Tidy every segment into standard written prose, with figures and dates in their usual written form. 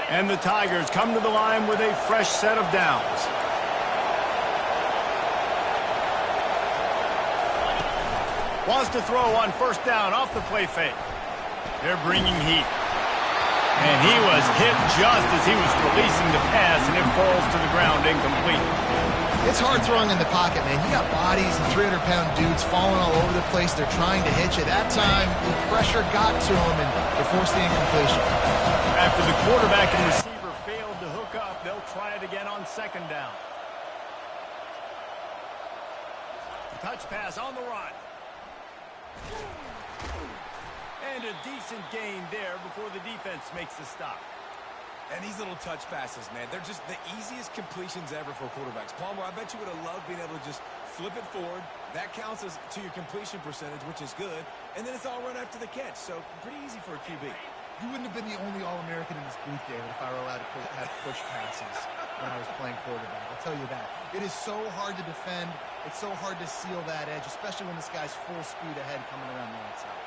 And the Tigers come to the line with a fresh set of downs. Wants to throw on first down off the play fake. They're bringing heat. And he was hit just as he was releasing the pass, and it falls to the ground incomplete. It's hard throwing in the pocket, man. You got bodies and 300-pound dudes falling all over the place. They're trying to hit you. That time, the pressure got to him, and they forced the incompletion. After the quarterback and receiver failed to hook up, they'll try it again on second down. Touch pass on the run. And a decent gain there before the defense makes the stop. And these little touch passes, man, they're just the easiest completions ever for quarterbacks. Palmer, I bet you would have loved being able to just flip it forward. That counts as to your completion percentage, which is good. And then it's all run after the catch, so pretty easy for a QB. You wouldn't have been the only All-American in this booth, David, if I were allowed to have push passes when I was playing quarterback. I'll tell you that. It is so hard to defend. It's so hard to seal that edge, especially when this guy's full speed ahead coming around the outside.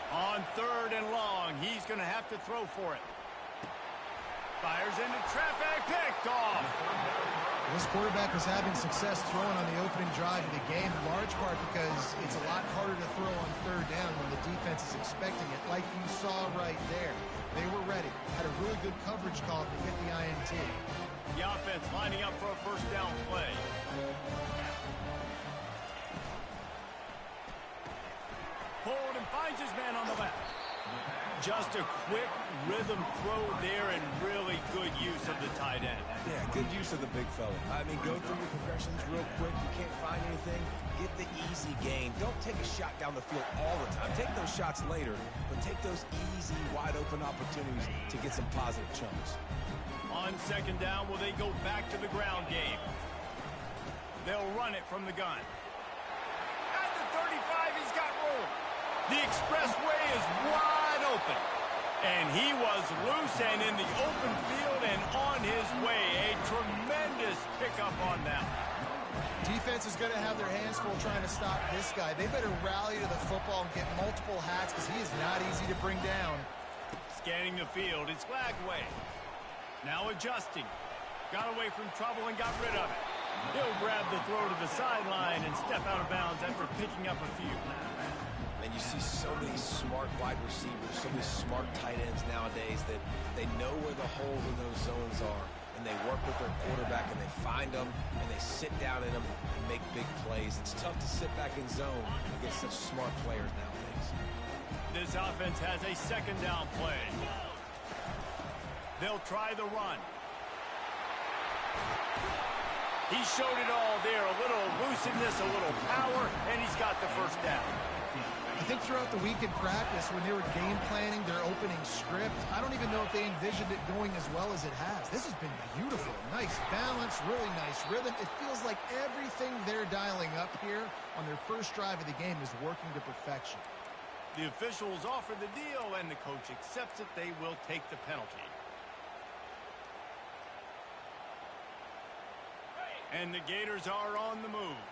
On third and long, he's going to have to throw for it. Fires into traffic, picked off. This quarterback was having success throwing on the opening drive of the game, in large part because it's a lot harder to throw on third down when the defense is expecting it, like you saw right there. They were ready, had a really good coverage call to get the INT. The offense lining up for a first down play. Hold and finds his man on the left. Just a quick rhythm throw there and really good use of the tight end. Yeah, good use of the big fella. I mean, go through your progressions real quick. You can't find anything. Get the easy gain. Don't take a shot down the field all the time. Take those shots later, but take those easy, wide-open opportunities to get some positive chunks. On second down, will they go back to the ground game? They'll run it from the gun. At the 35, he's got room. The expressway is wide open. And he was loose and in the open field and on his way. A tremendous pickup on that. Defense is going to have their hands full trying to stop this guy. They better rally to the football and get multiple hats because he is not easy to bring down. Scanning the field, it's Lagway. Now adjusting. Got away from trouble and got rid of it. He'll grab the throw to the sideline and step out of bounds after picking up a few. And you see so many smart wide receivers, so many smart tight ends nowadays that they know where the holes in those zones are, and they work with their quarterback, and they find them, and they sit down in them and make big plays. It's tough to sit back in zone against such smart players nowadays. This offense has a second down play. They'll try the run. He showed it all there, a little elusiveness, a little power, and he's got the first down. I think throughout the week in practice, when they were game planning their opening script, I don't even know if they envisioned it going as well as it has. This has been beautiful. Nice balance, really nice rhythm. It feels like everything they're dialing up here on their first drive of the game is working to perfection. The officials offer the deal, and the coach accepts it. They will take the penalty. And the Gators are on the move.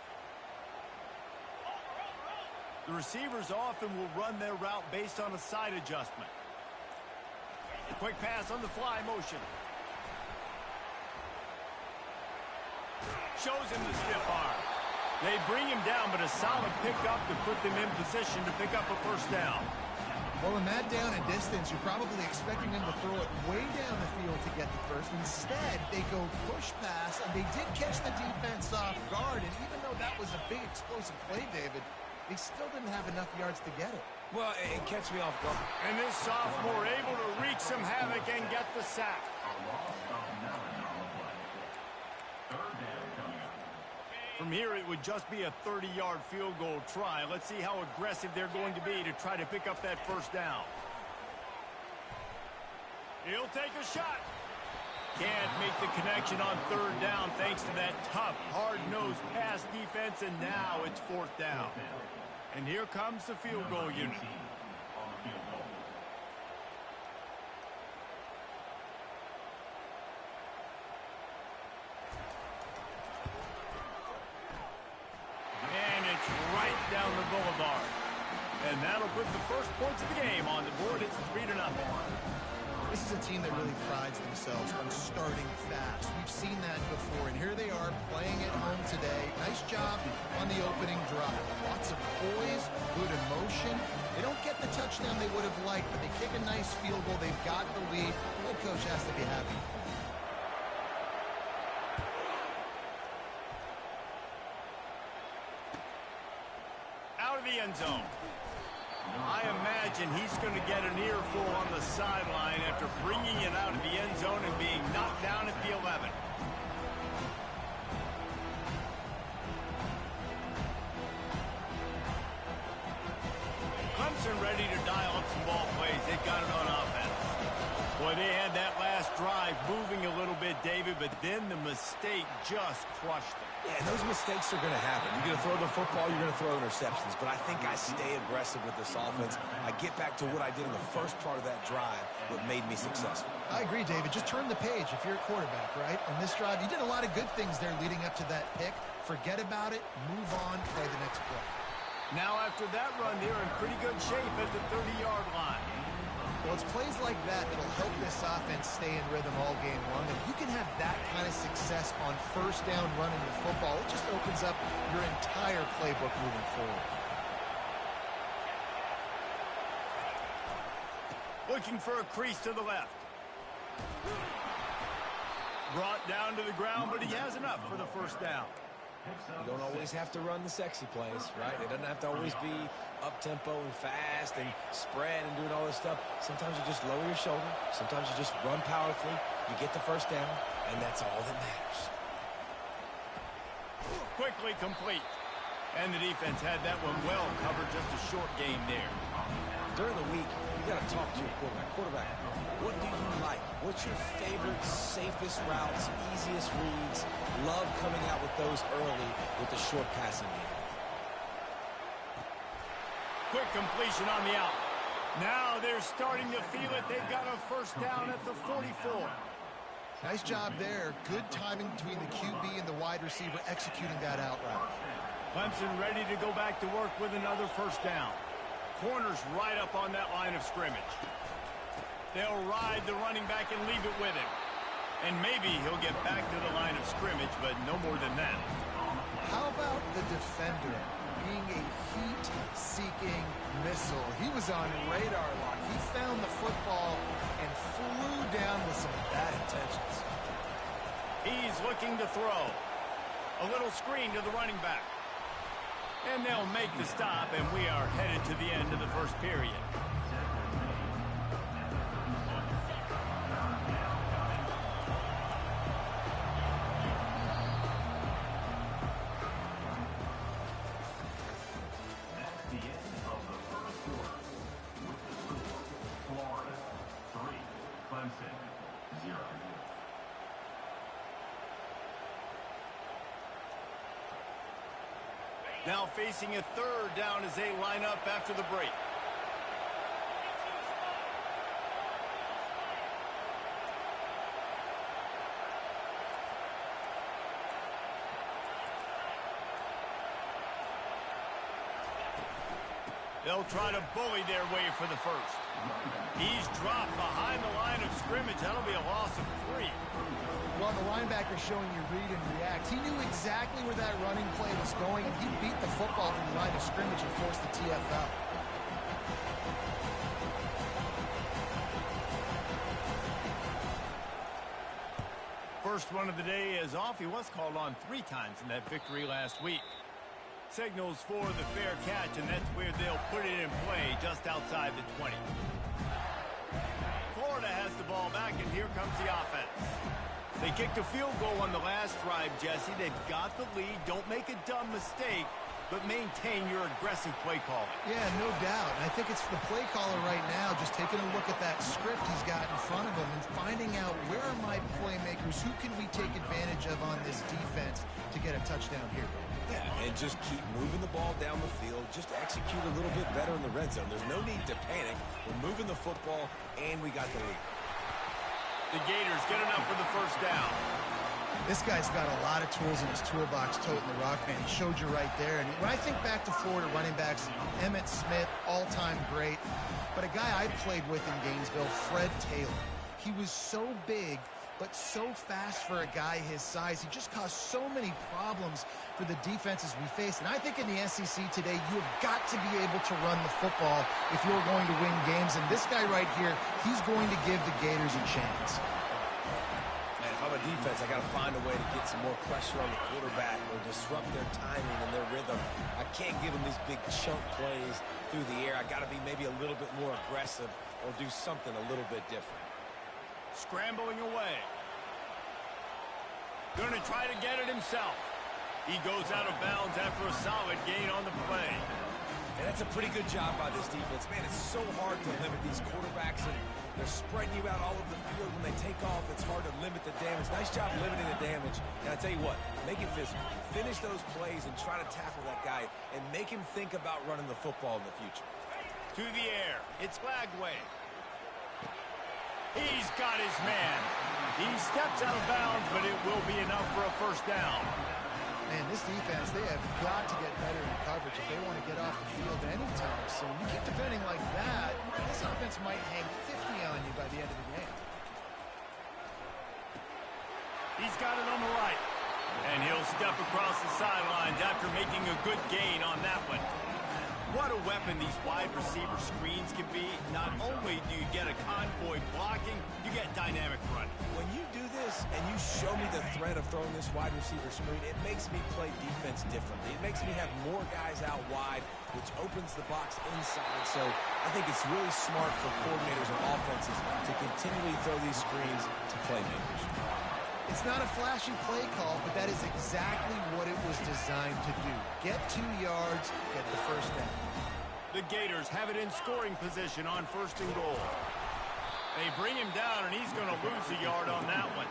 The receivers often will run their route based on a side adjustment. A quick pass on the fly motion. Shows him the stiff arm. They bring him down, but a solid pickup to put them in position to pick up a first down. Well, in that down and distance, you're probably expecting them to throw it way down the field to get the first. Instead, they go push pass, and they did catch the defense off guard. And even though that was a big explosive play, David, they still didn't have enough yards to get it. Well, it catch me off guard. And this sophomore able to wreak some havoc and get the sack. From here, it would just be a 30-yard field goal try. Let's see how aggressive they're going to be to try to pick up that first down. He'll take a shot. Can't make the connection on third down thanks to that tough, hard-nosed pass defense, and now it's fourth down. And here comes the field goal unit. And it's right down the boulevard. And that'll put the first points of the game on the board. It's 3-0. This is a team that really prides themselves on starting fast. We've seen that before, and here they are playing at home today. Nice job on the opening drive. Lots of poise, good emotion. They don't get the touchdown they would have liked, but they kick a nice field goal. They've got the lead. The head coach has to be happy. Out of the end zone. I imagine he's going to get an earful on the sideline after bringing it out of the end zone and being knocked down at the 11. Clemson ready to dial up some ball plays. They've got it on offense. Boy, they had that last drive moving a little bit, David, but then the mistake just crushed them. Yeah, those mistakes are going to happen. You're going to throw the football, you're going to throw interceptions. But I think I stay aggressive with this offense. I get back to what I did in the first part of that drive, what made me successful. I agree, David. Just turn the page if you're a quarterback, right? On this drive, you did a lot of good things there leading up to that pick. Forget about it, move on, play the next play. Now after that run, they're in pretty good shape at the 30-yard line. Well, it's plays like that that'll help this offense stay in rhythm all game long. And if you can have that kind of success on first down running the football, it just opens up your entire playbook moving forward. Looking for a crease to the left. Brought down to the ground, but he has enough for the first down. You don't always have to run the sexy plays, right? It doesn't have to always be up-tempo and fast and spread and doing all this stuff. Sometimes you just lower your shoulder. Sometimes you just run powerfully. You get the first down, and that's all that matters. Quickly complete. And the defense had that one well covered, just a short game there. During the week, you got to talk to your quarterback. Quarterback, what do you like? What's your favorite, safest routes, easiest reads? Love coming out with those early with the short passing game. Quick completion on the out. Now they're starting to feel it. They've got a first down at the 44. Nice job there. Good timing between the QB and the wide receiver executing that out route. Clemson ready to go back to work with another first down. Corners right up on that line of scrimmage. They'll ride the running back and leave it with him. And maybe he'll get back to the line of scrimmage, but no more than that. How about the defender being a heat-seeking missile? He was on radar lock. He found the football and flew down with some bad intentions. He's looking to throw. A little screen to the running back. And they'll make the stop, and we are headed to the end of the first period. Now facing a third down as they line up after the break. They'll try to bully their way for the first. He's dropped behind the line of scrimmage. That'll be a loss of 3. Well, the linebacker showing you read and react. He knew exactly where that running play was going, and he beat the football from the line of scrimmage and forced the TFL. First one of the day is off. He was called on 3 times in that victory last week. Signals for the fair catch, and that's where they'll put it in play just outside the 20. Florida has the ball back, and here comes the offense. They kicked a field goal on the last drive, Jesse. They've got the lead. Don't make a dumb mistake, but maintain your aggressive play calling. Yeah, no doubt. And I think it's the play caller right now just taking a look at that script he's got in front of him and finding out where are my playmakers, who can we take advantage of on this defense to get a touchdown here. Yeah, and just keep moving the ball down the field. Just execute a little bit better in the red zone. There's no need to panic. We're moving the football, and we got the lead. The Gators get enough for the first down. This guy's got a lot of tools in his toolbox toting the rock, man. He showed you right there. And when I think back to Florida running backs, Emmitt Smith, all-time great. But a guy I played with in Gainesville, Fred Taylor. He was so big, but so fast for a guy his size. He just caused so many problems for the defenses we face. And I think in the SEC today, you have got to be able to run the football if you're going to win games. And this guy right here, he's going to give the Gators a chance. Man, if I'm a defense, I got to find a way to get some more pressure on the quarterback or disrupt their timing and their rhythm. I can't give them these big chunk plays through the air. I got to be maybe a little bit more aggressive or do something a little bit different. Scrambling away. Going to try to get it himself. He goes out of bounds after a solid gain on the play. And that's a pretty good job by this defense. Man, it's so hard to limit these quarterbacks, and they're spreading you out all over the field. When they take off, it's hard to limit the damage. Nice job limiting the damage. And I tell you what, make it physical. Finish those plays and try to tackle that guy and make him think about running the football in the future. To the air. It's Flagway. He's got his man. He steps out of bounds, but it will be enough for a first down. Man, this defense, they have got to get better in coverage if they want to get off the field anytime soon. You keep defending like that, this offense might hang 50 on you by the end of the game. He's got it on the right. And he'll step across the sidelines after making a good gain on that one. What a weapon these wide receiver screens can be. Not only do you get a convoy blocking, you get dynamic running. When you do this and you show me the threat of throwing this wide receiver screen, it makes me play defense differently. It makes me have more guys out wide, which opens the box inside. So I think it's really smart for coordinators and offenses to continually throw these screens to playmakers. It's not a flashy play call, but that is exactly what it was designed to do. Get 2 yards, get the first down. The Gators have it in scoring position on 1st and goal. They bring him down, and he's going to lose a yard on that one.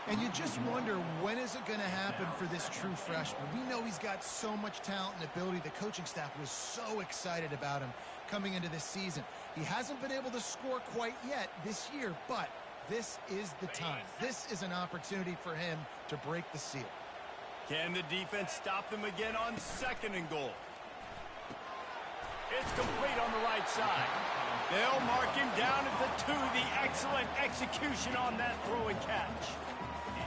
And you just wonder, when is it going to happen for this true freshman? We know he's got so much talent and ability. The coaching staff was so excited about him coming into this season. He hasn't been able to score quite yet this year, but this is the time. This is an opportunity for him to break the seal. Can the defense stop them again on 2nd and goal? It's complete on the right side. They'll mark him down at the 2. The excellent execution on that throw and catch.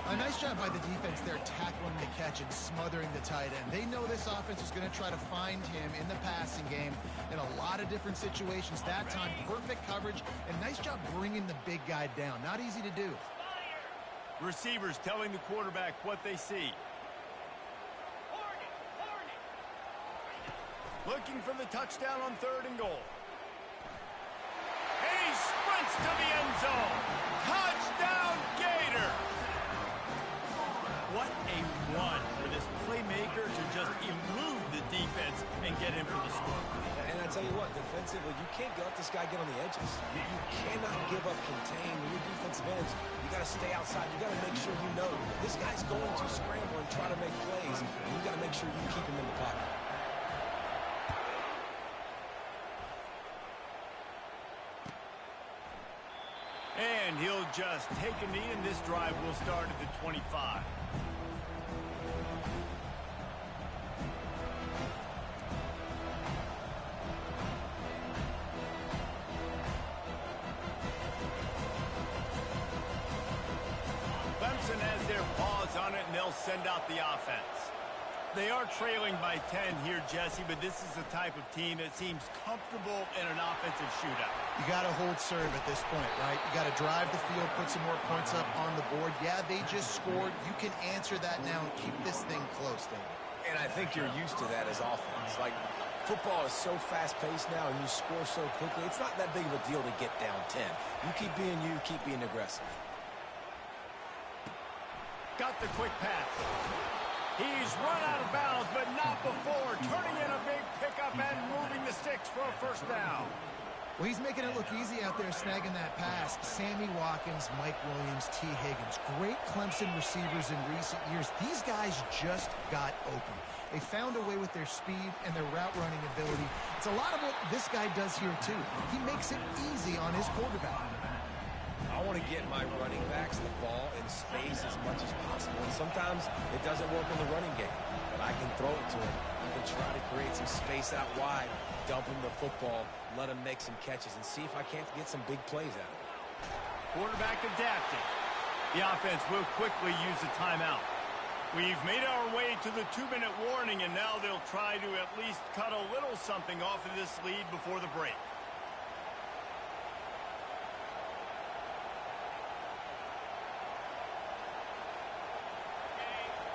A nice job by the defense there, tackling the catch and smothering the tight end. They know this offense is going to try to find him in the passing game in a lot of different situations. That time, perfect coverage, and nice job bringing the big guy down. Not easy to do. Receivers telling the quarterback what they see. Looking for the touchdown on 3rd and goal. And he sprints to the end zone. Touchdown, Gator! What a run for this playmaker to just elude the defense and get him for the score. And I tell you what, defensively, you can't let this guy get on the edges. You cannot give up contain. When you're defensive ends, you got to stay outside. You got to make sure you know this guy's going to scramble and try to make plays. And you got to make sure you keep him in the pocket. And he'll just take a knee, and this drive will start at the 25. Clemson has their paws on it, and they'll send out the offense. They are trailing by 10 here, Jesse, but this is the type of team that seems comfortable in an offensive shootout. You got to hold serve at this point, right? You got to drive the field, put some more points up on the board. Yeah, they just scored. You can answer that now and keep this thing close, David. And I think you're used to that as offense. Like, football is so fast-paced now, and you score so quickly. It's not that big of a deal to get down 10. You keep being you, keep being aggressive. Got the quick pass. He's run out of bounds, but not before turning in a big pickup and moving the sticks for a first down. Well, he's making it look easy out there, snagging that pass. Sammy Watkins, Mike Williams, T. Higgins. Great Clemson receivers in recent years. These guys just got open. They found a way with their speed and their route running ability. It's a lot of what this guy does here, too. He makes it easy on his quarterback. I want to get my running backs the ball in space as much as possible. And sometimes it doesn't work in the running game, but I can throw it to him. I can try to create some space out wide, dump him the football, let him make some catches, and see if I can't get some big plays out of it. Quarterback adapting. The offense will quickly use a timeout. We've made our way to the 2-minute warning, and now they'll try to at least cut a little something off of this lead before the break.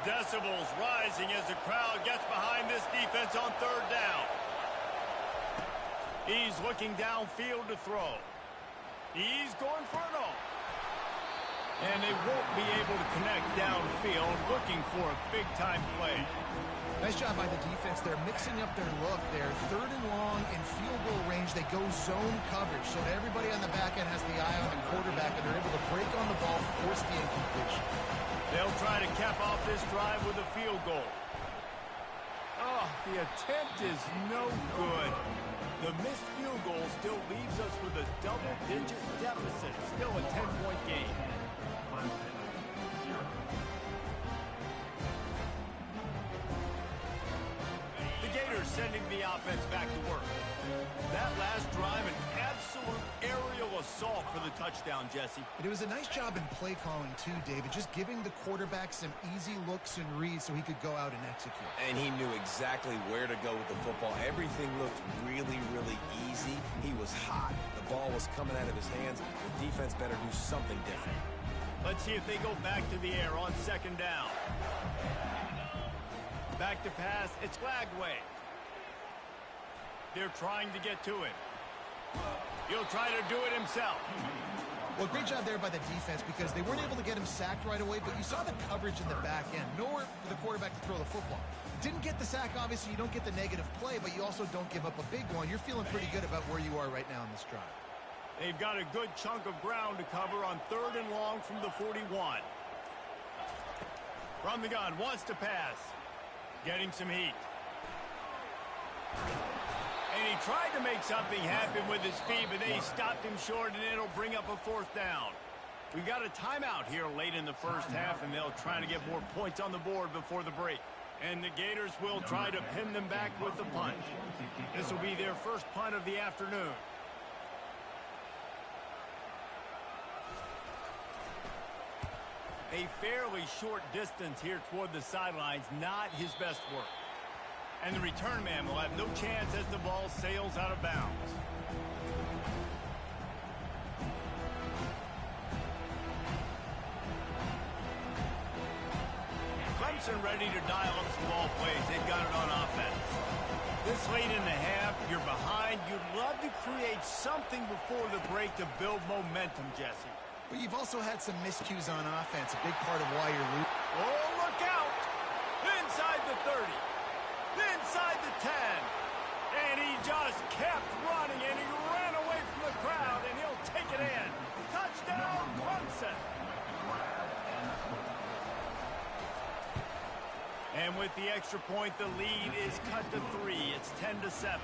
Decibels rising as the crowd gets behind this defense on 3rd down. He's looking downfield to throw. He's going for it all. And they won't be able to connect downfield, looking for a big-time play. Nice job by the defense. They're mixing up their look there. 3rd and long in field goal range. They go zone coverage so that everybody on the back end has the eye on the quarterback, and they're able to break on the ball, force the incompletion. They'll try to cap off this drive with a field goal. Oh, the attempt is no good. The missed field goal still leaves us with a double-digit deficit. Still a 10-point game. The Gators sending the offense back to work. That last drive, an absolute aerial assault for the touchdown, Jesse. And it was a nice job in play calling too, David, just giving the quarterback some easy looks and reads so he could go out and execute. And he knew exactly where to go with the football. Everything looked really, really easy. He was hot. The ball was coming out of his hands. The defense better do something different. Let's see if they go back to the air on 2nd down. Back to pass. It's Lagway. They're trying to get to him. He'll try to do it himself. Well, great job there by the defense because they weren't able to get him sacked right away, but you saw the coverage in the back end. Nowhere for the quarterback to throw the football. Didn't get the sack, obviously. You don't get the negative play, but you also don't give up a big one. You're feeling pretty good about where you are right now in this drive. They've got a good chunk of ground to cover on 3rd and long from the 41. From the gun, wants to pass. Getting some heat. And he tried to make something happen with his feet, but then he stopped him short, and it'll bring up a 4th down. We got a timeout here late in the first half, and they'll try to get more points on the board before the break. And the Gators will try to pin them back with the punt. This will be their first punt of the afternoon. A fairly short distance here toward the sidelines, not his best work. And the return man will have no chance as the ball sails out of bounds. Clemson ready to dial up some ball plays. They've got it on offense. This late in the half, you're behind. You'd love to create something before the break to build momentum, Jesse. But you've also had some miscues on offense, a big part of why you're losing. Oh, look out! Inside the 30. Inside the 10. And he just kept running, and he ran away from the crowd, and he'll take it in. Touchdown, Clemson! And with the extra point, the lead is cut to 3. It's 10-7.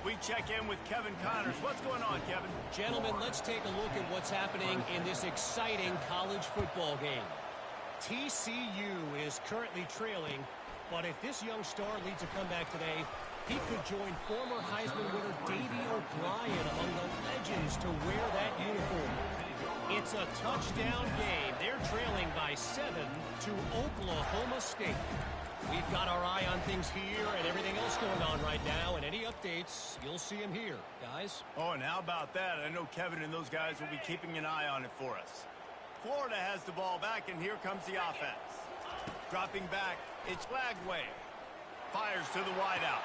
We check in with Kevin Connors. What's going on, Kevin? Gentlemen, let's take a look at what's happening in this exciting college football game. TCU is currently trailing, but if this young star leads a comeback today, he could join former Heisman winner Davey O'Brien among the legends to wear that uniform. It's a touchdown game. They're trailing by 7 to Oklahoma State. We've got our eye on things here and everything else going on right now, and any updates, you'll see them here, guys. Oh, and how about that? I know Kevin and those guys will be keeping an eye on it for us. Florida has the ball back, and here comes the offense. Dropping back, it's Lagway. Fires to the wideout.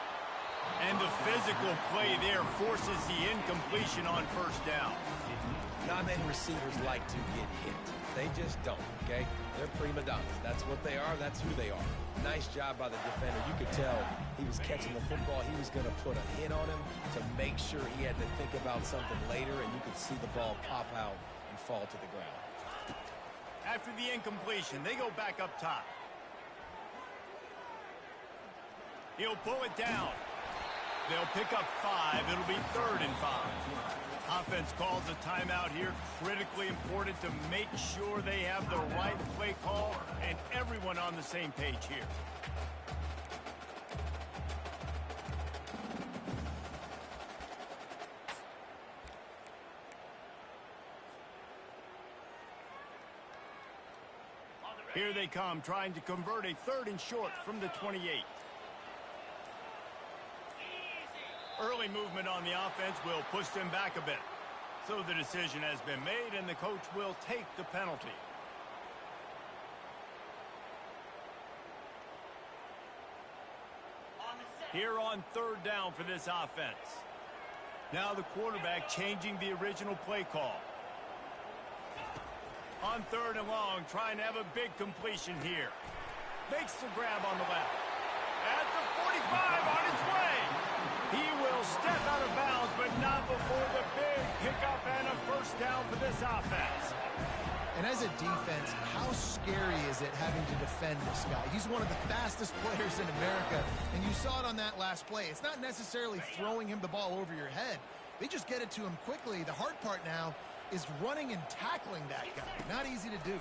And the physical play there forces the incompletion on 1st down. Not many receivers like to get hit. They just don't, okay? They're prima donnas. That's what they are. That's who they are. Nice job by the defender. You could tell he was catching the football. He was going to put a hit on him to make sure he had to think about something later, and you could see the ball pop out and fall to the ground. After the incompletion, they go back up top. He'll pull it down. They'll pick up 5. It'll be 3rd and 5. Offense calls a timeout here. Critically important to make sure they have the right play call and everyone on the same page here. Here they come, trying to convert a 3rd and short from the 28. Early movement on the offense will push them back a bit. So the decision has been made, and the coach will take the penalty. Here on 3rd down for this offense. Now the quarterback changing the original play call. On 3rd and long, trying to have a big completion here. Makes the grab on the left. At the 45, on his way. He will step out of bounds, but not before the big pickup and a 1st down for this offense. And as a defense, how scary is it having to defend this guy? He's one of the fastest players in America, and you saw it on that last play. It's not necessarily throwing him the ball over your head. They just get it to him quickly. The hard part now is running and tackling that guy. Not easy to do.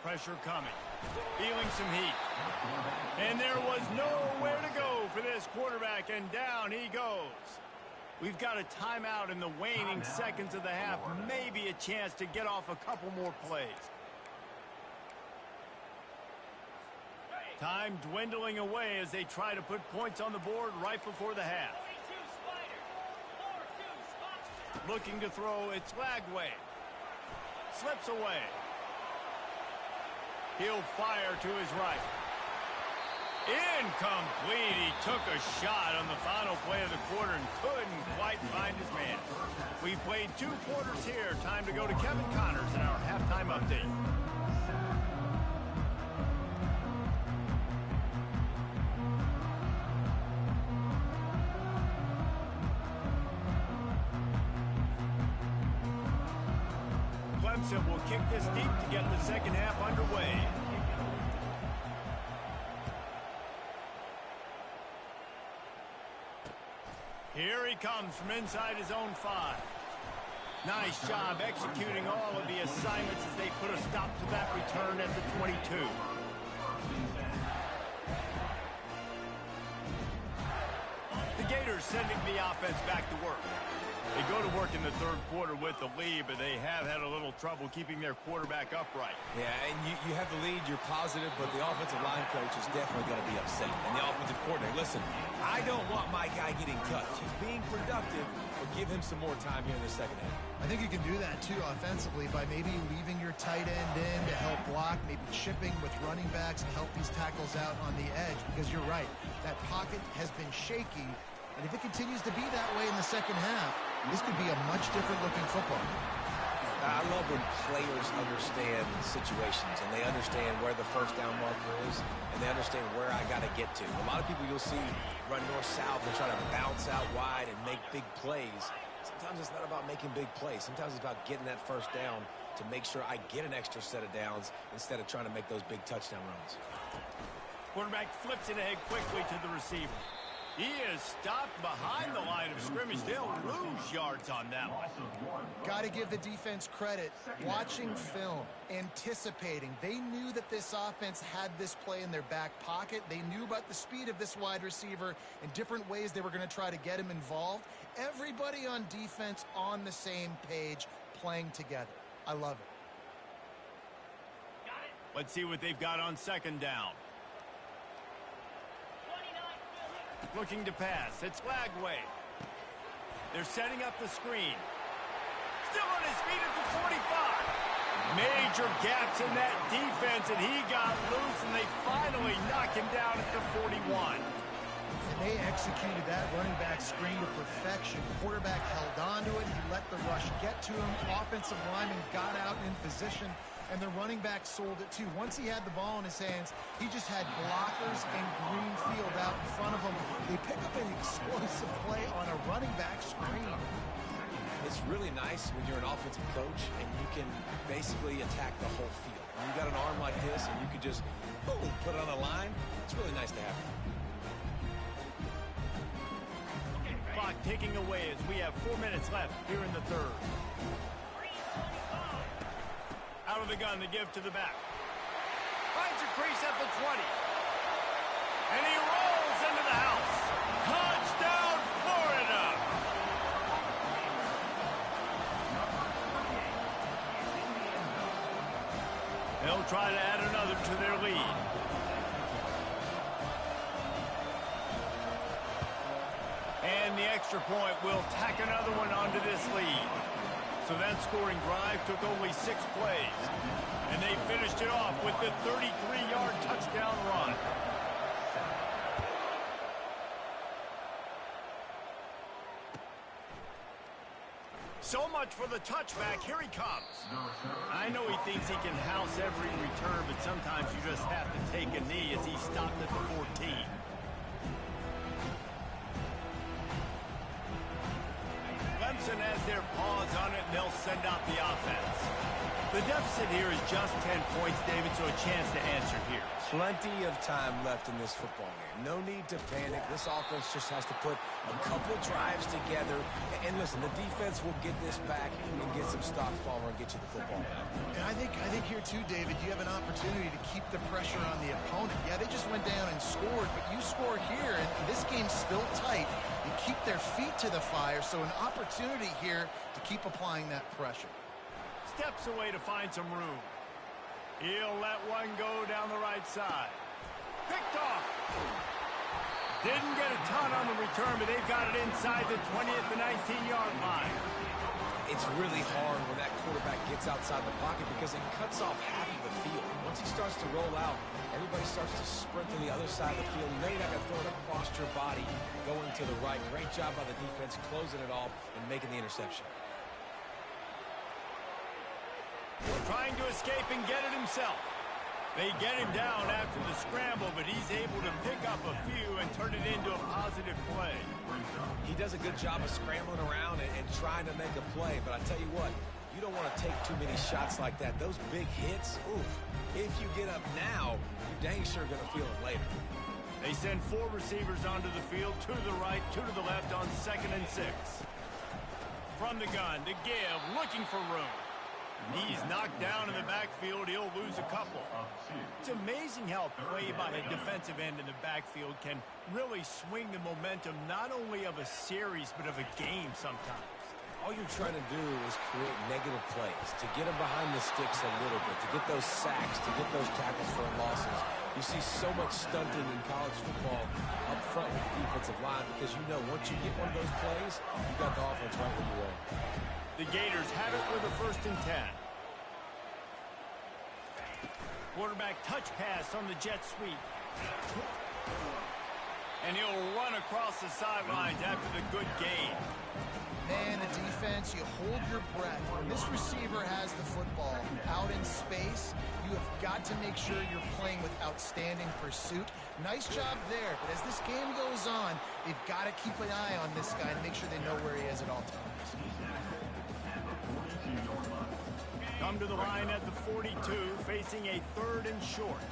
Pressure coming. Feeling some heat. And there was nowhere to go for this quarterback, and down he goes. We've got a timeout in the waning seconds of the half. Maybe a chance to get off a couple more plays. Time dwindling away as they try to put points on the board right before the half. Looking to throw, it's Lagway. Slips away. He'll fire to his right. Incomplete. He took a shot on the final play of the quarter and couldn't quite find his man. We've played 2 quarters here. Time to go to Kevin Connors in our halftime update. Clemson will kick this deep to get the second half underway. Here he comes from inside his own 5. Nice job executing all of the assignments as they put a stop to that return at the 22. The Gators sending the offense back to work. They go to work in the 3rd quarter with the lead, but they have had a little trouble keeping their quarterback upright. Yeah, and you have the lead, you're positive, but the offensive line coach is definitely going to be upset. And the offensive coordinator, listen, I don't want my guy getting touched. He's being productive, but give him some more time here in the second half. I think you can do that, too, offensively, by maybe leaving your tight end in to help block, maybe chipping with running backs to help these tackles out on the edge, because you're right, that pocket has been shaky. And if it continues to be that way in the second half, this could be a much different looking football. I love when players understand situations and they understand where the 1st down marker is and they understand where I got to get to. A lot of people you'll see run north-south and try to bounce out wide and make big plays. Sometimes it's not about making big plays. Sometimes it's about getting that 1st down to make sure I get an extra set of downs instead of trying to make those big touchdown runs. Quarterback flips it ahead quickly to the receiver. He is stopped behind the line of scrimmage. They'll lose yards on that one. Got to give the defense credit. Watching film, anticipating. They knew that this offense had this play in their back pocket. They knew about the speed of this wide receiver and different ways they were going to try to get him involved. Everybody on defense on the same page, playing together. I love it. Let's see what they've got on 2nd down. Looking to pass. It's Lagway. They're setting up the screen. Still on his feet at the 45. Major gaps in that defense, and he got loose, and they finally knock him down at the 41. And they executed that running back screen to perfection. Quarterback held on to it. He let the rush get to him. Offensive lineman got out in position. And the running back sold it too. Once he had the ball in his hands, he just had blockers and green field out in front of him. They pick up an explosive play on a running back screen. It's really nice when you're an offensive coach and you can basically attack the whole field. When you got an arm like this and you could just boom, put it on the line, it's really nice to have. ticking away as we have 4 minutes left here in the third. Out of the gun to give to the back. Finds a crease at the 20. And he rolls into the house. Touchdown, Florida! They'll try to add another to their lead. And the extra point will tack another one onto this lead. So that scoring drive took only 6 plays. And they finished it off with the 33-yard touchdown run. So much for the touchback. Here he comes. I know he thinks he can house every return, but sometimes you just have to take a knee as he stopped at the 14. Clemson has their paws on it, and they'll send out the offense. The deficit here is just 10 points, David, so a chance to answer here. Plenty of time left in this football game. No need to panic. This offense just has to put a couple drives together. And listen, the defense will get this back and get some stops, Palmer, and get you the football back. And I think here, too, David, you have an opportunity to keep the pressure on the opponent. Yeah, they just went down and scored, but you score here, and this game's still tight. You keep their feet to the fire, so an opportunity here to keep applying that pressure. Steps away to find some room. He'll let one go down the right side. Picked off. Didn't get a ton on the return, but they've got it inside the 20 at the 19-yard line. It's really hard when that quarterback gets outside the pocket because it cuts off half of the field. Once he starts to roll out, everybody starts to sprint to the other side of the field. You know you're not going to throw it across your body going to the right. Great job by the defense closing it off and making the interception. Trying to escape and get it himself. They get him down after the scramble, but he's able to pick up a few and turn it into a positive play. He does a good job of scrambling around and trying to make a play, but I tell you what, you don't want to take too many shots like that. Those big hits, oof. If you get up now, you're dang sure going to feel it later. They send 4 receivers onto the field, 2 to the right, 2 to the left on 2nd and 6. From the gun to give, looking for room. He's knocked down in the backfield. He'll lose a couple. It's amazing how play by a defensive end in the backfield can really swing the momentum not only of a series but of a game sometimes. All you're trying to do is create negative plays, to get them behind the sticks a little bit, to get those sacks, to get those tackles for losses. You see so much stunting in college football up front with the defensive line because you know once you get one of those plays, you got the offense right where you are. The Gators have it with a 1st and 10. Quarterback touch pass on the jet sweep. And he'll run across the sidelines after the good gain. Man, the defense, you hold your breath. When this receiver has the football out in space, you have got to make sure you're playing with outstanding pursuit. Nice job there, but as this game goes on, they've got to keep an eye on this guy to make sure they know where he is at all times. Come to the line at the 42, facing a 3rd and short.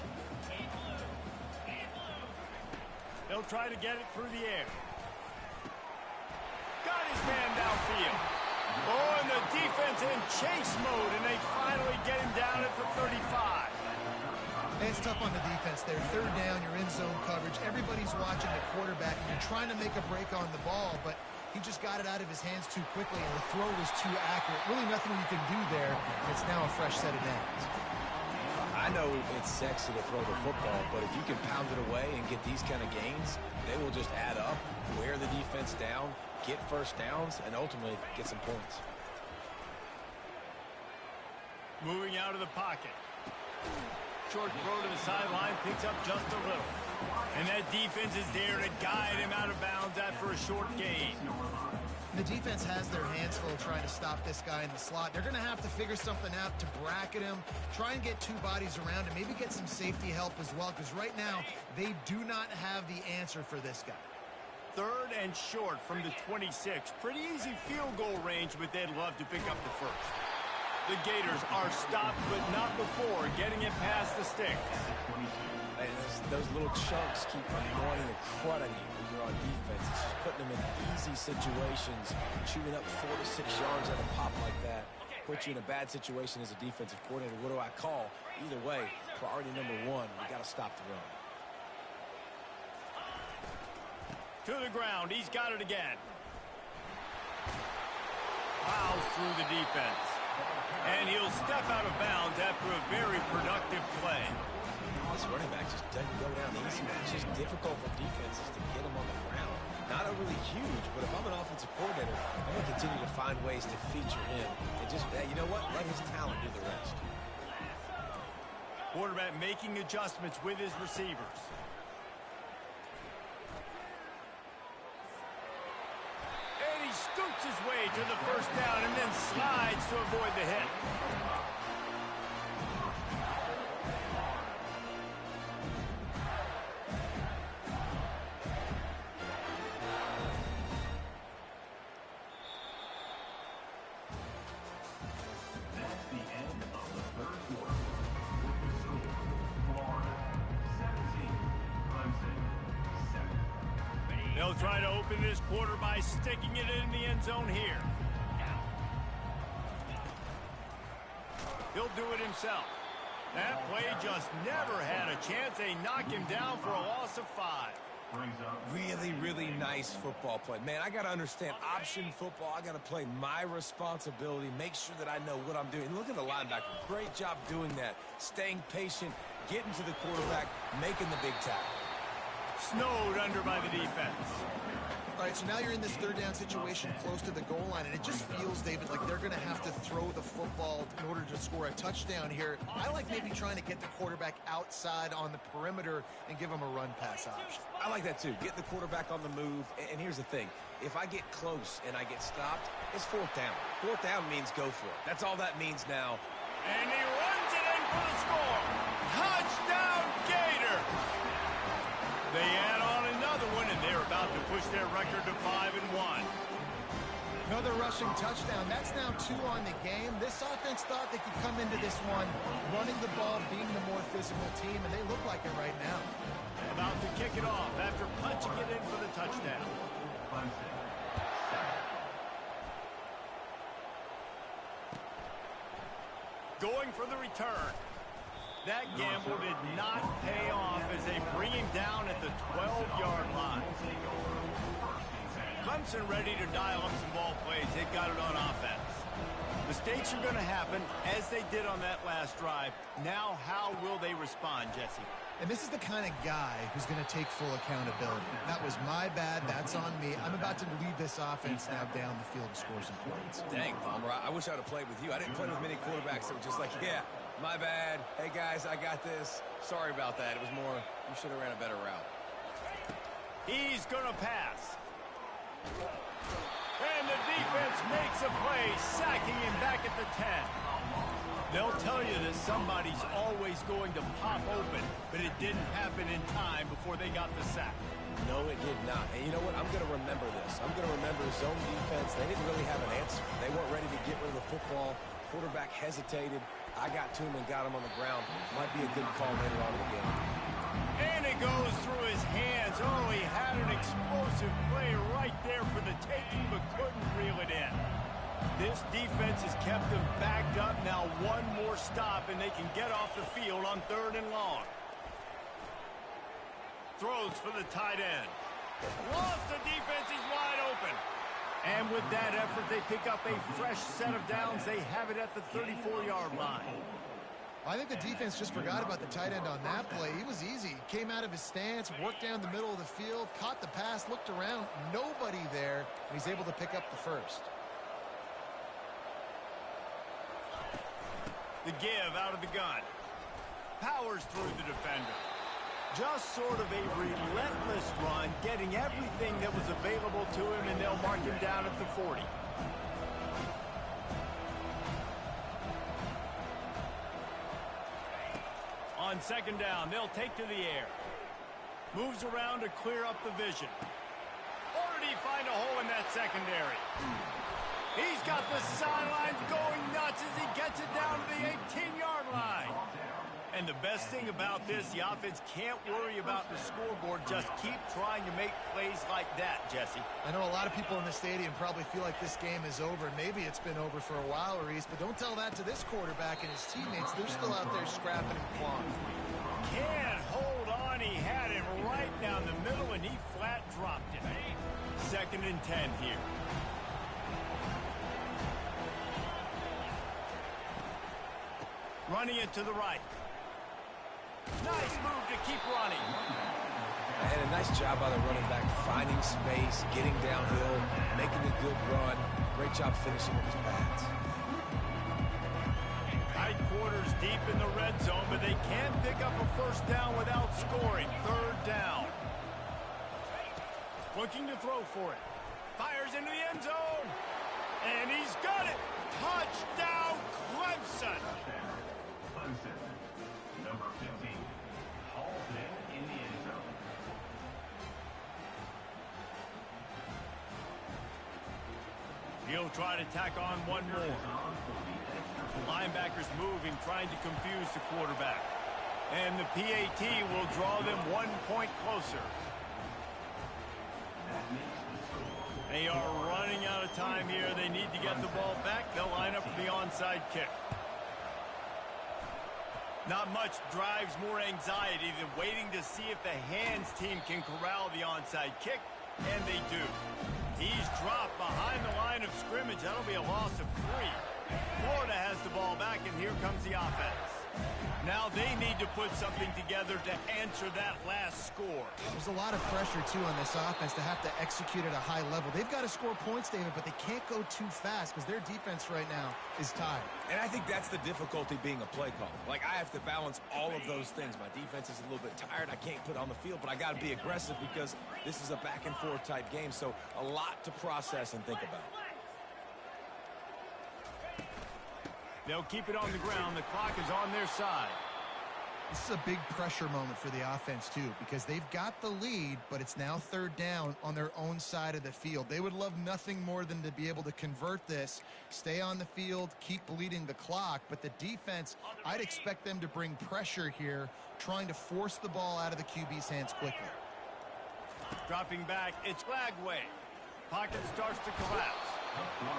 They'll try to get it through the air. Got his man downfield. Oh, and the defense in chase mode, and they finally get him down at the 35. It's tough on the defense there. 3rd down, you're in zone coverage. Everybody's watching the quarterback, and you're trying to make a break on the ball, but he just got it out of his hands too quickly, and the throw was too accurate. Really nothing you can do there. It's now a fresh set of downs. I know it's sexy to throw the football, but if you can pound it away and get these kind of gains, they will just add up, wear the defense down, get 1st downs, and ultimately get some points. Moving out of the pocket. Short throw to the sideline, picks up just a little. And that defense is there to guide him out of bounds after a short gain. The defense has their hands full trying to stop this guy in the slot. They're going to have to figure something out to bracket him, try and get 2 bodies around him, maybe get some safety help as well, because right now they do not have the answer for this guy. 3rd and short from the 26. Pretty easy field goal range, but they'd love to pick up the 1st. The Gators are stopped, but not before getting it past the sticks. Hey, those little chunks keep annoying the crud out of you when you're on defense. It's just putting them in easy situations, chewing up 4 to 6 yards at a pop like that. Puts you in a bad situation as a defensive coordinator. What do I call? Either way, priority number one, we got to stop the run. To the ground, he's got it again. Plows through the defense. And he'll step out of bounds after a very productive play. This running back just doesn't go down easy. It's just difficult for defenses to get him on the ground. Not overly huge, but if I'm an offensive coordinator, I'm going to continue to find ways to feature him. And just, you know what? Let his talent do the rest. Quarterback making adjustments with his receivers. And he scoots his way to the first down and then slides to avoid the hit. They'll try to open this quarter by sticking it in the end zone here. He'll do it himself. That play just never had a chance. They knock him down for a loss of 5. Really, really nice football play. Man, I got to understand option football. I got to play my responsibility, make sure that I know what I'm doing. Look at the linebacker. Great job doing that. Staying patient, getting to the quarterback, making the big tackle. Snowed under by the defense. All right, so now you're in this third down situation close to the goal line, and it just feels, David, like they're going to have to throw the football in order to score a touchdown here. I like maybe trying to get the quarterback outside on the perimeter and give him a run-pass option. I like that, too. Get the quarterback on the move. And here's the thing. If I get close and I get stopped, it's 4th down. 4th down means go for it. That's all that means now. And he runs it in for the score. Touchdown, Gator! They add on another one, and they're about to push their record to 5-1. Another rushing touchdown. That's now 2 on the game. This offense thought they could come into this one running the ball, being the more physical team, and they look like it right now. About to kick it off after punching it in for the touchdown. Going for the return. That gamble did not pay off as they bring him down at the 12-yard line. Clemson ready to dial up some ball plays. They've got it on offense. Mistakes are going to happen, as they did on that last drive. Now, how will they respond, Jesse? And this is the kind of guy who's going to take full accountability. That was my bad. That's on me. I'm about to lead this offense now down the field and score some points. Dang, Palmer, I wish I would have played with you. I didn't play with many quarterbacks that were just like, yeah, my bad. Hey, guys, I got this. Sorry about that. It was more, you should have ran a better route. He's going to pass. And the defense makes a play, sacking him back at the 10. They'll tell you that somebody's always going to pop open, but it didn't happen in time before they got the sack. No, it did not. And you know what? I'm going to remember this. I'm going to remember zone defense. They didn't really have an answer. They weren't ready to get rid of the football. Quarterback hesitated. I got to him and got him on the ground. Might be a good call later on in the game. And it goes through his hands. Oh, he had an explosive play right there for the taking, but couldn't reel it in. This defense has kept them backed up. Now one more stop, and they can get off the field on 3rd and long. Throws for the tight end. Lost the defense. He's wide open. And with that effort, they pick up a fresh set of downs. They have it at the 34-yard line. I think the defense just forgot about the tight end on that play. He was easy. Came out of his stance, worked down the middle of the field, caught the pass, looked around. Nobody there, and he's able to pick up the first. The give out of the gun. Powers through the defender. Just sort of a relentless run, getting everything that was available to him, and they'll mark him down at the 40. On 2nd down, they'll take to the air. Moves around to clear up the vision. Or did he find a hole in that secondary? He's got the sidelines going nuts as he gets it down to the 18-yard line. And the best thing about this, the offense can't worry about the scoreboard. Just keep trying to make plays like that, Jesse. I know a lot of people in the stadium probably feel like this game is over. Maybe it's been over for a while, Reese, but don't tell that to this quarterback and his teammates. They're still out there scrapping and clawing. Can't hold on. He had it right down the middle, and he flat dropped it. 2nd and 10 here. Running it to the right. Nice move to keep running. And a nice job by the running back, finding space, getting downhill, making a good run. Great job finishing with his pads. Tight quarters deep in the red zone, but they can't pick up a first down without scoring. 3rd down. Looking to throw for it. Fires into the end zone. And he's got it. Touchdown, Clemson. Number 15, Halton in the end zone. He'll try to tack on one more. Linebackers moving, trying to confuse the quarterback. And the PAT will draw them 1 point closer. They are running out of time here. They need to get the ball back. They'll line up for the onside kick. Not much drives more anxiety than waiting to see if the hands team can corral the onside kick, and they do. He's dropped behind the line of scrimmage. That'll be a loss of 3. Florida has the ball back, and here comes the offense. Now they need to put something together to answer that last score. There's a lot of pressure, too, on this offense to have to execute at a high level. They've got to score points, David, but they can't go too fast because their defense right now is tired. And I think that's the difficulty being a play caller. Like, I have to balance all of those things. My defense is a little bit tired. I can't put on the field, but I got to be aggressive because this is a back-and-forth type game, so a lot to process and think about. They'll keep it on the ground. The clock is on their side. This is a big pressure moment for the offense, too, because they've got the lead, but it's now 3rd down on their own side of the field. They would love nothing more than to be able to convert this, stay on the field, keep bleeding the clock, but the defense, I'd expect them to bring pressure here, trying to force the ball out of the QB's hands quickly. Dropping back, it's Lagway. Pocket starts to collapse.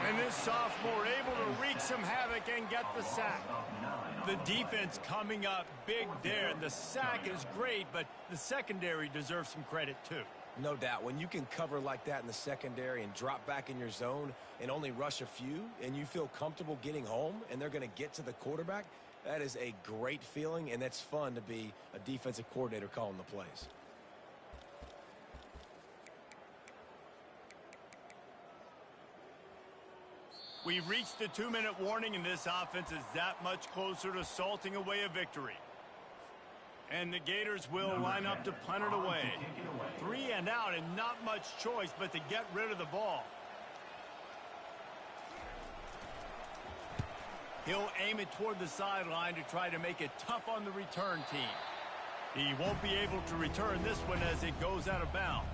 And this sophomore able to wreak some havoc and get the sack. The defense coming up big there, and the sack is great, but the secondary deserves some credit too. No doubt. When you can cover like that in the secondary and drop back in your zone and only rush a few, and you feel comfortable getting home, and they're going to get to the quarterback, that is a great feeling, and that's fun to be a defensive coordinator calling the plays. We've reached the 2-minute warning, and this offense is that much closer to salting away a victory. And the Gators will line up to punt it away. 3 and out, and not much choice but to get rid of the ball. He'll aim it toward the sideline to try to make it tough on the return team. He won't be able to return this one as it goes out of bounds.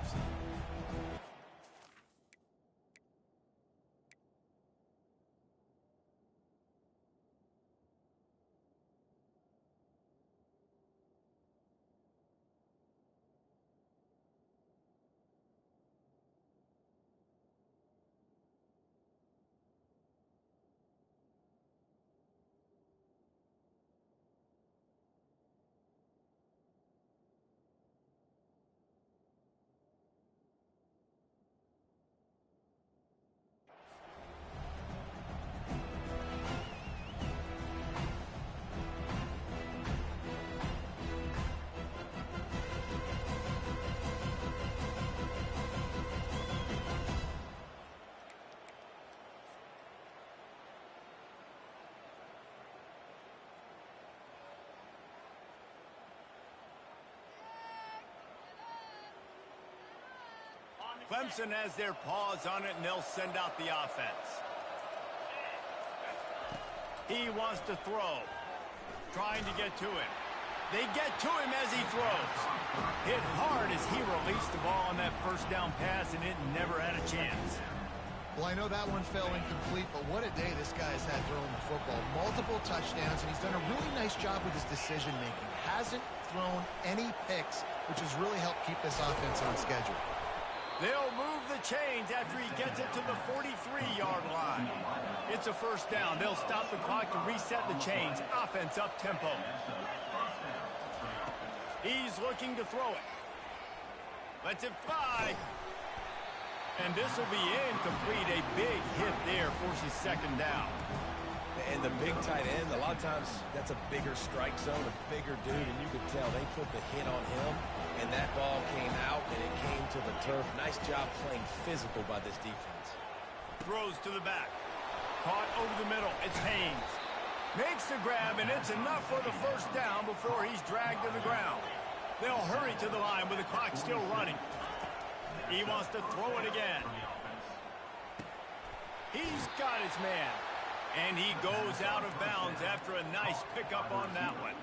Clemson has their paws on it, and they'll send out the offense. He wants to throw, trying to get to him. They get to him as he throws. Hit hard as he released the ball on that first down pass, and it never had a chance. Well, I know that one fell incomplete, but what a day this guy's had throwing the football. Multiple touchdowns, and he's done a really nice job with his decision-making. Hasn't thrown any picks, which has really helped keep this offense on schedule. They'll move the chains after he gets it to the 43-yard line. It's a first down. They'll stop the clock to reset the chains. Offense up tempo. He's looking to throw it. Lets it fly. And this will be incomplete. A big hit there forces second down. And the big tight end, a lot of times that's a bigger strike zone, a bigger dude, and you could tell they put the hit on him, and that ball came out, and it came to the turf. Nice job playing physical by this defense. Throws to the back. Caught over the middle. It's Haynes. Makes the grab, and it's enough for the first down before he's dragged to the ground. They'll hurry to the line with the clock still running. He wants to throw it again. He's got his man. And he goes out of bounds after a nice pickup on that one.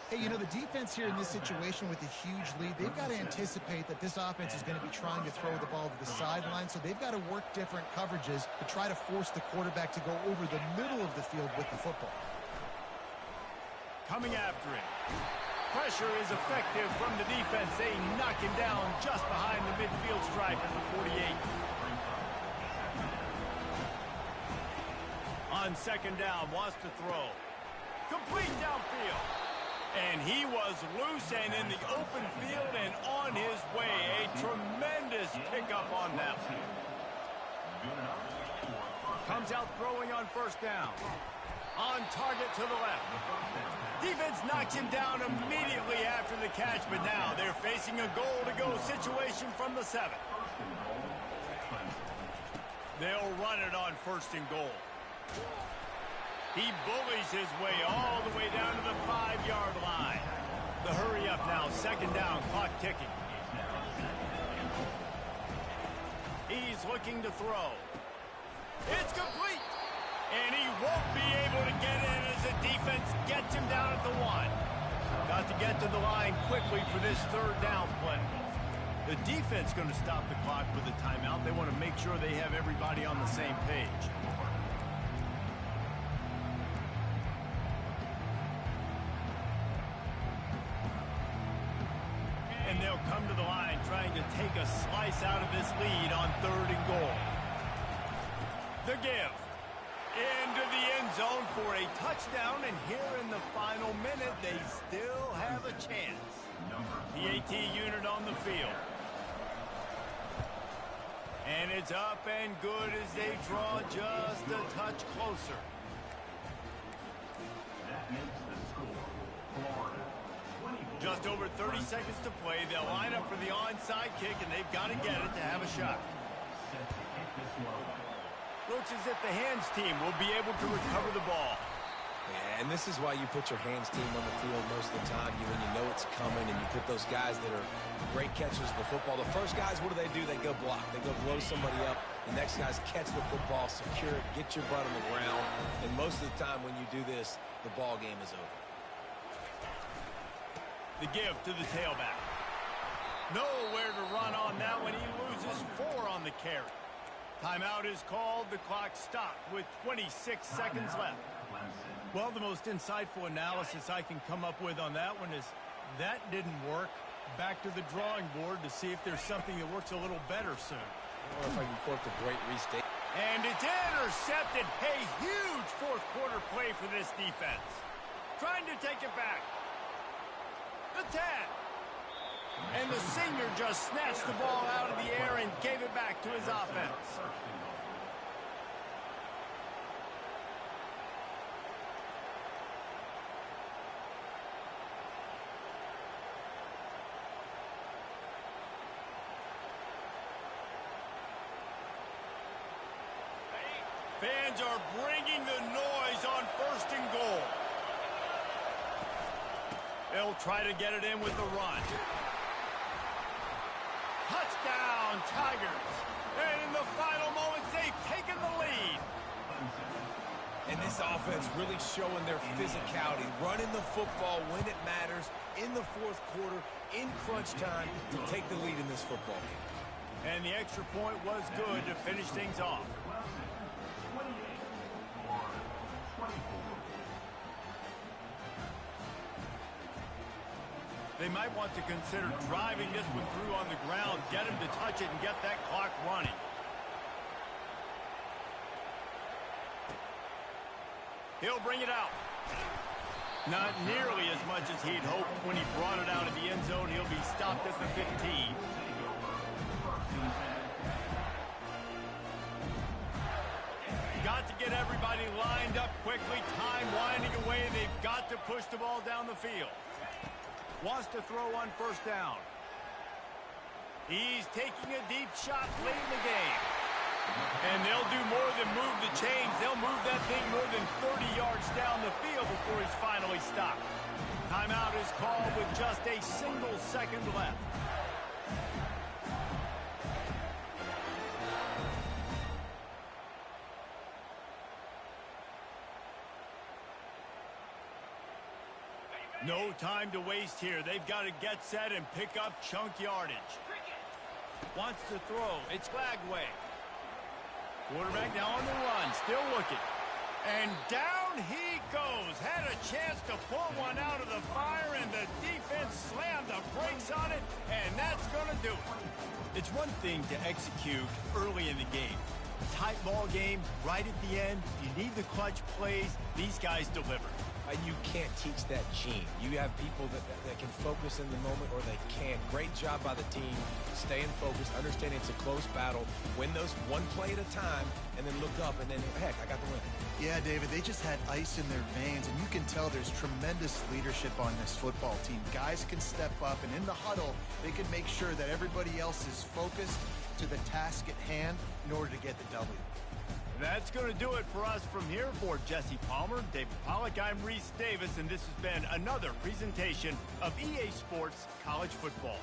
Hey, you know, the defense here in this situation with a huge lead, they've got to anticipate that this offense is going to be trying to throw the ball to the sideline, so they've got to work different coverages to try to force the quarterback to go over the middle of the field with the football. Coming after him. Pressure is effective from the defense. They knock him down just behind the midfield stripe at the 48. On second down, wants to throw. Complete downfield. And he was loose and in the open field and on his way. A tremendous pickup on that one. Comes out throwing on first down. On target to the left. Defense knocks him down immediately after the catch, but now they're facing a goal-to-go situation from the 7. They'll run it on first and goal. He bullies his way all the way down to the 5-yard line. The hurry up now, second down, clock ticking. He's looking to throw. It's complete. And he won't be able to get in as the defense gets him down at the 1. Got to get to the line quickly for this third down play. The defense going to stop the clock with a timeout. They want to make sure they have everybody on the same page. And they'll come to the line trying to take a slice out of this lead on third and goal. The give. Into the end zone for a touchdown, and here in the final minute, they still have a chance. The AT unit on the field. And it's up and good as they draw just a touch closer. That makes the score Florida 24. Just over 30 seconds to play. They'll line up for the onside kick, and they've got to get it to have a shot. Set to kick this one away. Looks as if the hands team will be able to recover the ball. Yeah, and this is why you put your hands team on the field most of the time. When you know it's coming, and you put those guys that are great catchers of the football. The first guys, what do? They go block. They go blow somebody up. The next guys catch the football, secure it, get your butt on the ground. And most of the time when you do this, the ball game is over. The give to the tailback. Nowhere to run on that one. He loses 4 on the carry. Timeout is called. The clock stopped with 26 seconds left. Well, the most insightful analysis I can come up with on that one is that didn't work. Back to the drawing board to see if there's something that works a little better soon. Or if I can quote the great restate. And it's intercepted. A huge fourth quarter play for this defense. Trying to take it back. The 10. And the senior just snatched the ball out of the air and gave it back to his offense. Fans are bringing the noise on first and goal. They'll try to get it in with the run. Touchdown, Tigers. And in the final moments, they've taken the lead. And this offense really showing their physicality, running the football when it matters, in the fourth quarter, in crunch time, to take the lead in this football game. And the extra point was good to finish things off. They might want to consider driving this one through on the ground, get him to touch it and get that clock running. He'll bring it out. Not nearly as much as he'd hoped when he brought it out of the end zone. He'll be stopped at the 15. Got to get everybody lined up quickly. Time winding away. They've got to push the ball down the field. Wants to throw on first down. He's taking a deep shot late in the game. And they'll do more than move the chains. They'll move that thing more than 30 yards down the field before he's finally stopped. Timeout is called with just a single second left. No time to waste here. They've got to get set and pick up chunk yardage. Wants to throw. It's Lagway. Quarterback now on the run. Still looking. And down he goes. Had a chance to pull one out of the fire, and the defense slammed the brakes on it, and that's going to do it. It's one thing to execute early in the game. Tight ball game, right at the end. You need the clutch plays. These guys deliver. You can't teach that gene. You have people that can focus in the moment, or they can't. Great job by the team, staying focused, understanding it's a close battle, win those one play at a time, and then look up, and then, heck, I got the win. Yeah, David, they just had ice in their veins, and you can tell there's tremendous leadership on this football team. Guys can step up, and in the huddle, they can make sure that everybody else is focused to the task at hand in order to get the W. That's going to do it for us from here. For Jesse Palmer, David Pollack, I'm Reese Davis, and this has been another presentation of EA Sports College Football.